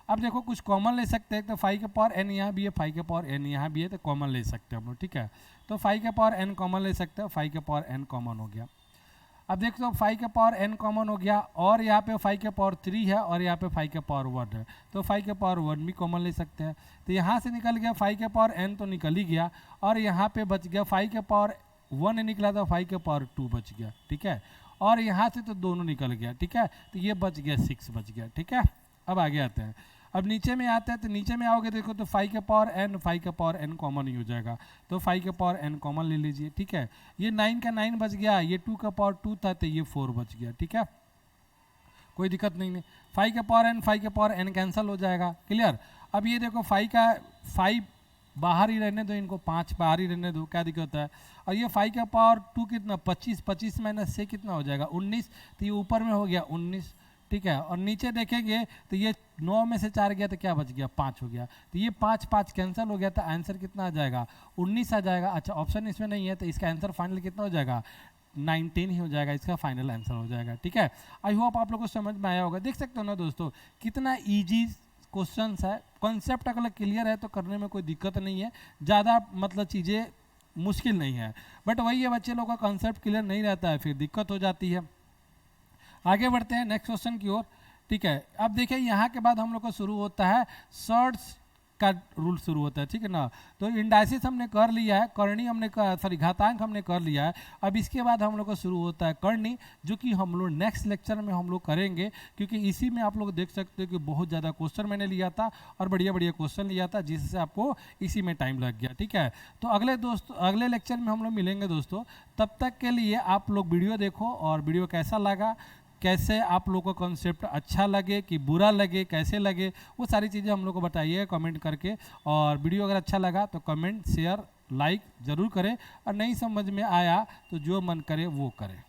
अब देखो कुछ कॉमन ले सकते हैं, तो 5 के पावर n यहाँ भी है, 5 के पावर n यहाँ भी है, तो कॉमन ले सकते हैं हम लोग। ठीक है, तो 5 के पावर n कॉमन ले सकते हैं, 5 के पावर n कॉमन हो गया। अब देखो तो 5 के पावर n कॉमन हो गया, और यहाँ पे 5 के पावर 3 है और यहाँ पे 5 के पावर 1 है, तो 5 के पावर 1 भी कॉमन ले सकते हैं। तो यहाँ से निकल गया 5 के पावर n तो निकल ही गया, और यहाँ पे बच गया 5 के पावर 1 निकला था, 5 के पावर 2 बच गया। ठीक है, और यहाँ से तो दोनों निकल गया। ठीक है, तो ये बच गया 6 बच गया। ठीक है, अब आगे आते हैं, अब नीचे में आते हैं, तो नीचे में आओगे देखो तो 5 के पावर n 5 के पावर n कॉमन ही हो जाएगा, तो 5 के पावर n कॉमन ले लीजिए। ठीक है, ये 9 का 9 बच गया, ये 2 का पावर 2 था तो ये 4 बच गया। ठीक है, कोई दिक्कत नहीं है, 5 के पावर n 5 के पावर n कैंसिल हो जाएगा। क्लियर, अब ये देखो 5 का 5 बाहर ही रहने दो, इनको 5 बाहर ही रहने दो, क्या दिक्कत है। और ये 5 का पावर 2 कितना 25, 25 माइनस से कितना हो जाएगा 19, तो ये ऊपर में हो गया 19। ठीक है, और नीचे देखेंगे तो ये 9 में से 4 गया तो क्या बच गया 5 हो गया, तो ये 5 5 कैंसिल हो गया, तो आंसर कितना आ जाएगा 19 आ जाएगा। अच्छा, ऑप्शन इसमें नहीं है, तो इसका आंसर फाइनल कितना हो जाएगा 19 ही हो जाएगा, इसका फाइनल आंसर हो जाएगा। ठीक है, आई होप आप लोग को समझ में आया होगा। देख सकते हो ना दोस्तों, कितना ईजी क्वेश्चंस है, कॉन्सेप्ट अगर क्लियर है तो करने में कोई दिक्कत नहीं है, ज़्यादा मतलब चीज़ें मुश्किल नहीं है, बट वही है बच्चे लोगों का कॉन्सेप्ट क्लियर नहीं रहता है, फिर दिक्कत हो जाती है। आगे बढ़ते हैं नेक्स्ट क्वेश्चन की ओर। ठीक है, अब देखिए यहाँ के बाद हम लोग का शुरू होता है सर्ट्स का रूल शुरू होता है। ठीक है ना, तो इंडाइसिस हमने कर लिया है, करनी हमने सॉरी घातांक हमने कर लिया है। अब इसके बाद हम लोग का शुरू होता है करनी, जो कि हम लोग नेक्स्ट लेक्चर में हम लोग करेंगे, क्योंकि इसी में आप लोग देख सकते हो कि बहुत ज़्यादा क्वेश्चन मैंने लिया था और बढ़िया बढ़िया क्वेश्चन लिया था, जिससे आपको इसी में टाइम लग गया। ठीक है, तो अगले लेक्चर में हम लोग मिलेंगे दोस्तों। तब तक के लिए आप लोग वीडियो देखो, और वीडियो कैसा लगा, कैसे आप लोगों को कॉन्सेप्ट अच्छा लगे कि बुरा लगे, कैसे लगे, वो सारी चीज़ें हम लोग को बताइए कमेंट करके। और वीडियो अगर अच्छा लगा तो कमेंट शेयर लाइक ज़रूर करें, और नहीं समझ में आया तो जो मन करे वो करें।